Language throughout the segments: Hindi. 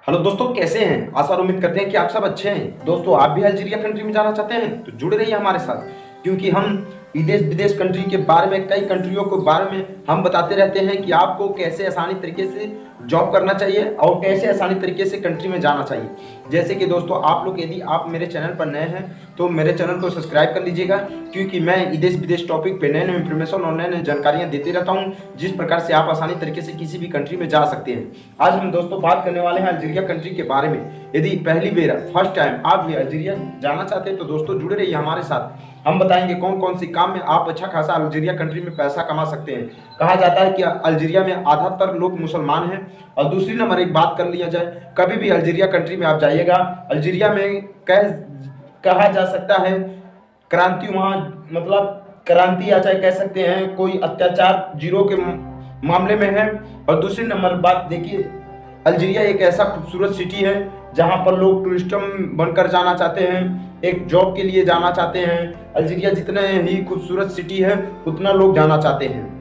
हेलो दोस्तों, कैसे हैं? आशा और उम्मीद करते हैं कि आप सब अच्छे हैं। दोस्तों, आप भी अल्जीरिया कंट्री में जाना चाहते हैं तो जुड़े रहिए हमारे साथ, क्योंकि हम विदेश विदेश कंट्री के बारे में, कई कंट्रियों के बारे में हम बताते रहते हैं कि आपको कैसे आसानी तरीके से जॉब करना चाहिए और कैसे आसानी तरीके से कंट्री में जाना चाहिए। जैसे कि दोस्तों, आप लोग यदि आप मेरे चैनल पर नए हैं तो मेरे चैनल को सब्सक्राइब कर लीजिएगा, क्योंकि मैं विदेश विदेश टॉपिक पे नए नए इन्फॉर्मेशन और नए नए जानकारियाँ देते रहता हूँ, जिस प्रकार से आप आसानी तरीके से किसी भी कंट्री में जा सकते हैं। आज हम दोस्तों बात करने वाले हैं अल्जीरिया कंट्री के बारे में। यदि पहली बार फर्स्ट टाइम आप भी अल्जीरिया जाना चाहते हैं तो दोस्तों जुड़े रहिए हमारे साथ। हम बताएंगे कौन कौन सी काम में आप अच्छा खासा अल्जीरिया कंट्री में पैसा कमा सकते हैं। कहा जाता है कि अल्जीरिया में आधातर लोग मुसलमान हैं। और दूसरी नंबर एक बात कर लिया जाए, कभी भी अल्जीरिया कंट्री में आप जाइएगा, अल्जीरिया में कहा जा सकता है क्रांति, वहाँ मतलब क्रांति या चाहे कह सकते हैं कोई अत्याचार जीरो के मामले में है। और दूसरी नंबर बात देखिए, अल्जीरिया एक ऐसा खूबसूरत सिटी है जहां पर लोग टूरिस्ट बनकर जाना चाहते हैं, एक जॉब के लिए जाना चाहते हैं। अल्जीरिया जितने ही खूबसूरत सिटी है उतना लोग जाना चाहते हैं।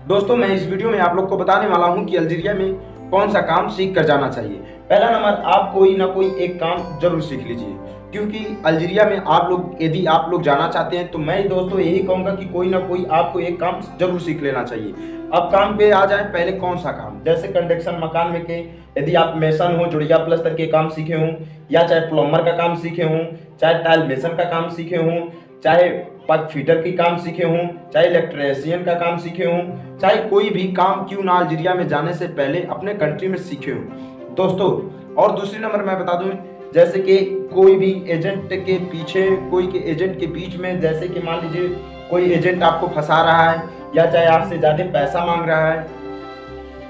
दोस्तों, मैं इस वीडियो में आप लोग को बताने वाला हूं कि अल्जीरिया में कौन सा काम सीख कर जाना चाहिए। पहला नंबर, आप कोई ना कोई एक काम जरूर सीख लीजिए, क्योंकि अल्जीरिया में आप लोग यदि आप लोग जाना चाहते हैं तो मैं दोस्तों यही कहूँगा कि कोई ना कोई आपको एक काम जरूर सीख लेना चाहिए। अब काम पे आ जाए, पहले कौन सा काम, जैसे कंस्ट्रक्शन मकान में के यदि आप मेसन हो, जुड़िया प्लस्तर के काम सीखे हों, या चाहे प्लम्बर का काम सीखे हों, चाहे टाइल मेसन का काम सीखे हों, चाहे पाइप फिटर की काम सीखे हों, चाहे इलेक्ट्रीशियन का काम सीखे हों, चाहे कोई भी काम क्यों ना अल्जीरिया में जाने से पहले अपने कंट्री में सीखे हों दोस्तों। और दूसरी नंबर मैं बता दूं, जैसे कि कोई भी एजेंट के पीछे, कोई के एजेंट के बीच में, जैसे कि मान लीजिए कोई एजेंट आपको फंसा रहा है, या चाहे आपसे ज़्यादा पैसा मांग रहा है,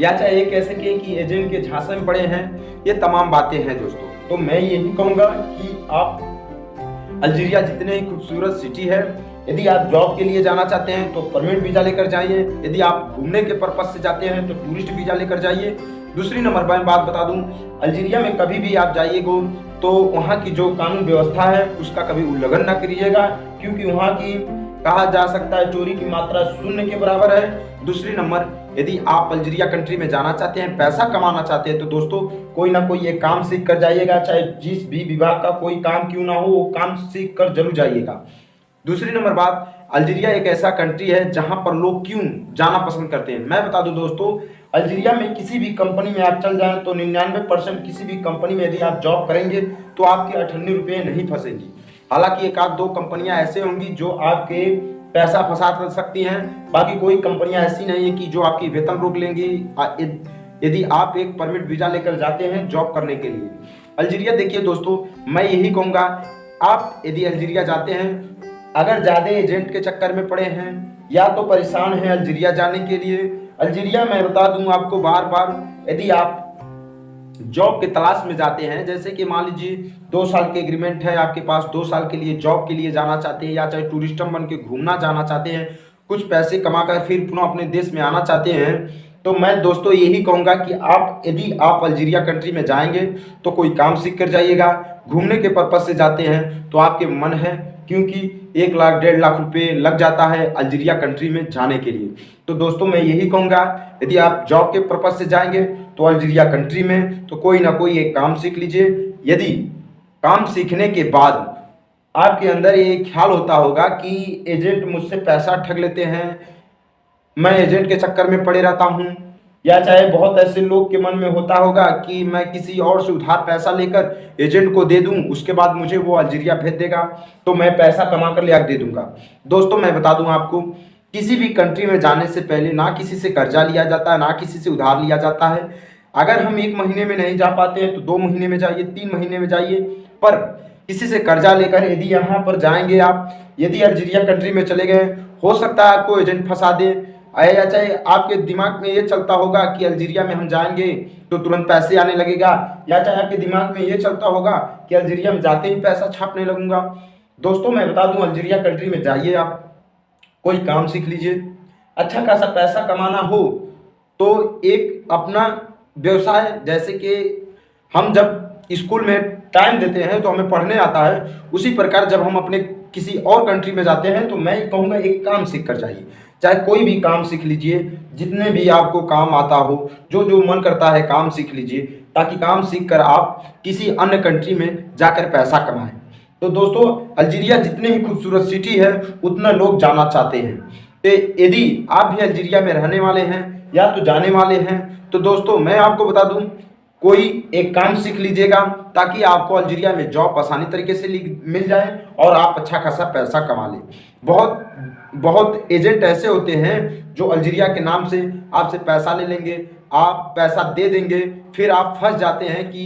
या चाहे एक ऐसे कि एजेंट के झांसे में पड़े हैं, ये तमाम बातें हैं दोस्तों। तो मैं यही कहूँगा कि आप अल्जीरिया जितने ही खूबसूरत सिटी है, यदि आप जॉब के लिए जाना चाहते हैं तो परमिट वीज़ा लेकर जाइए, यदि आप घूमने के पर्पज से जाते हैं तो टूरिस्ट वीज़ा लेकर जाइए। दूसरी नंबर मैं बात बता दूं, अल्जीरिया में कभी भी आप जाइएगा तो वहाँ की जो कानून व्यवस्था है उसका कभी उल्लंघन ना करिएगा, क्योंकि वहाँ की कहा जा सकता है चोरी की मात्रा शून्य के बराबर है। दूसरी नंबर, यदि आप अल्जीरिया कंट्री में जाना चाहते हैं, पैसा कमाना चाहते हैं तो दोस्तों कोई ना कोई एक काम सीख कर जाइएगा, चाहे जिस भी विभाग का कोई काम क्यों ना हो वो काम सीख कर जरूर जाइएगा। दूसरी नंबर बात, अल्जीरिया एक ऐसा कंट्री है जहां पर लोग क्यों जाना पसंद करते हैं। मैं बता दूं दोस्तों, अल्जीरिया में किसी भी कंपनी में आप चल जाएं तो 99% किसी भी कंपनी में यदि आप जॉब करेंगे तो आपके 98 रुपये नहीं फंसेंगी। हालांकि एक आध दो कंपनियां ऐसे होंगी जो आपके पैसा फंसा सकती हैं, बाकी कोई कंपनियां ऐसी नहीं है कि जो आपकी वेतन रोक लेंगी यदि आप एक परमिट वीजा लेकर जाते हैं जॉब करने के लिए। अल्जीरिया देखिए दोस्तों, मैं यही कहूँगा, आप यदि अल्जीरिया जाते हैं, अगर ज़्यादा एजेंट के चक्कर में पड़े हैं या तो परेशान हैं अल्जीरिया जाने के लिए, अल्जीरिया मैं बता दूं आपको बार बार, यदि आप जॉब के तलाश में जाते हैं, जैसे कि मान लीजिए 2 साल के एग्रीमेंट है आपके पास, 2 साल के लिए जॉब के लिए जाना चाहते हैं, या चाहे टूरिस्ट बन के घूमना जाना चाहते हैं, कुछ पैसे कमाकर फिर पुनः अपने देश में आना चाहते हैं, तो मैं दोस्तों यही कहूँगा कि आप यदि आप अल्जीरिया कंट्री में जाएंगे तो कोई काम सीख कर जाइएगा। घूमने के पर्पज से जाते हैं तो आपके मन है, क्योंकि 1 लाख 1.5 लाख रुपए लग जाता है अल्जीरिया कंट्री में जाने के लिए। तो दोस्तों मैं यही कहूँगा, यदि आप जॉब के पर्पज से जाएंगे तो अल्जीरिया कंट्री में तो कोई ना कोई एक काम सीख लीजिए। यदि काम सीखने के बाद आपके अंदर ये ख्याल होता होगा कि एजेंट मुझसे पैसा ठग लेते हैं, मैं एजेंट के चक्कर में पड़े रहता हूँ, या चाहे बहुत ऐसे लोग के मन में होता होगा कि मैं किसी और से उधार पैसा लेकर एजेंट को दे दूं, उसके बाद मुझे वो अल्जीरिया भेज देगा तो मैं पैसा कमा कर ले दे दूंगा। दोस्तों मैं बता दूं आपको, किसी भी कंट्री में जाने से पहले ना किसी से कर्जा लिया जाता है, ना किसी से उधार लिया जाता है। अगर हम 1 महीने में नहीं जा पाते हैं तो 2 महीने में जाइए, 3 महीने में जाइए, पर किसी से कर्जा लेकर यदि यहाँ पर जाएंगे आप, यदि अल्जीरिया कंट्री में चले गए, हो सकता है आपको एजेंट फंसा दे, या चाहे आपके दिमाग में ये चलता होगा कि अल्जीरिया में हम जाएंगे तो तुरंत पैसे आने लगेगा, या चाहे आपके दिमाग में ये चलता होगा कि अल्जीरिया में जाते ही पैसा छापने लगूंगा। दोस्तों मैं बता दूं, अल्जीरिया कंट्री में जाइए, आप कोई काम सीख लीजिए, अच्छा खासा पैसा कमाना हो तो एक अपना व्यवसाय, जैसे कि हम जब स्कूल में टाइम देते हैं तो हमें पढ़ने आता है, उसी प्रकार जब हम अपने किसी और कंट्री में जाते हैं तो मैं कहूँगा एक काम सीख कर जाइए, चाहे कोई भी काम सीख लीजिए, जितने भी आपको काम आता हो, जो जो मन करता है काम सीख लीजिए। ताकि काम सीख कर आप किसी अन्य कंट्री में जाकर पैसा कमाएं। तो दोस्तों, अल्जीरिया जितनी ही खूबसूरत सिटी है उतना लोग जाना चाहते हैं। तो यदि आप भी अल्जीरिया में रहने वाले हैं या तो जाने वाले हैं, तो दोस्तों मैं आपको बता दूं, कोई एक काम सीख लीजिएगा ताकि आपको अल्जीरिया में जॉब आसानी तरीके से मिल जाए और आप अच्छा खासा पैसा कमा लें। बहुत बहुत एजेंट ऐसे होते हैं जो अल्जीरिया के नाम से आपसे पैसा ले लेंगे, आप पैसा दे देंगे, फिर आप फंस जाते हैं कि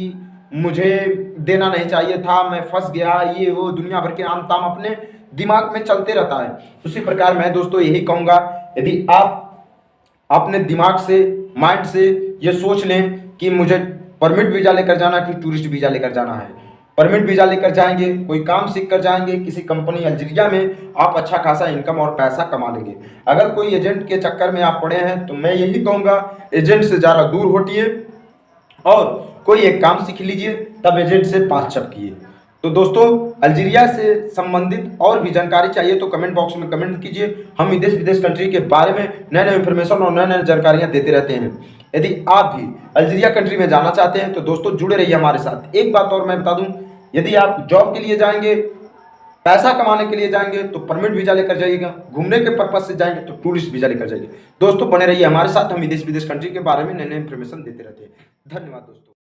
मुझे देना नहीं चाहिए था, मैं फंस गया, ये वो दुनिया भर के आम ताम अपने दिमाग में चलते रहता है। उसी प्रकार मैं दोस्तों यही कहूँगा, यदि आप अपने दिमाग से, माइंड से ये सोच लें कि मुझे परमिट वीज़ा लेकर जाना कि टूरिस्ट वीज़ा लेकर जाना है, परमिट वीज़ा लेकर जाएंगे, कोई काम सीख कर जाएंगे किसी कंपनी अल्जीरिया में, आप अच्छा खासा इनकम और पैसा कमा लेंगे। अगर कोई एजेंट के चक्कर में आप पड़े हैं तो मैं यही कहूँगा, एजेंट से ज़्यादा दूर हटिए और कोई एक काम सीख लीजिए, तब एजेंट से पास चपकिए। तो दोस्तों, अल्जीरिया से संबंधित और भी जानकारी चाहिए तो कमेंट बॉक्स में कमेंट कीजिए। हम देश विदेश कंट्री के बारे में नए नए इन्फॉर्मेशन और नए नए जानकारियाँ देते रहते हैं। यदि आप भी अल्जीरिया कंट्री में जाना चाहते हैं तो दोस्तों जुड़े रहिए हमारे साथ। एक बात और मैं बता दूं, यदि आप जॉब के लिए जाएंगे, पैसा कमाने के लिए जाएंगे तो परमिट वीज़ा लेकर जाइएगा, घूमने के पर्पज से जाएंगे तो टूरिस्ट वीज़ा लेकर जाइए। दोस्तों बने रहिए हमारे साथ, हम देश विदेश कंट्री के बारे में नए नए इन्फॉर्मेशन देते रहते हैं। धन्यवाद दोस्तों।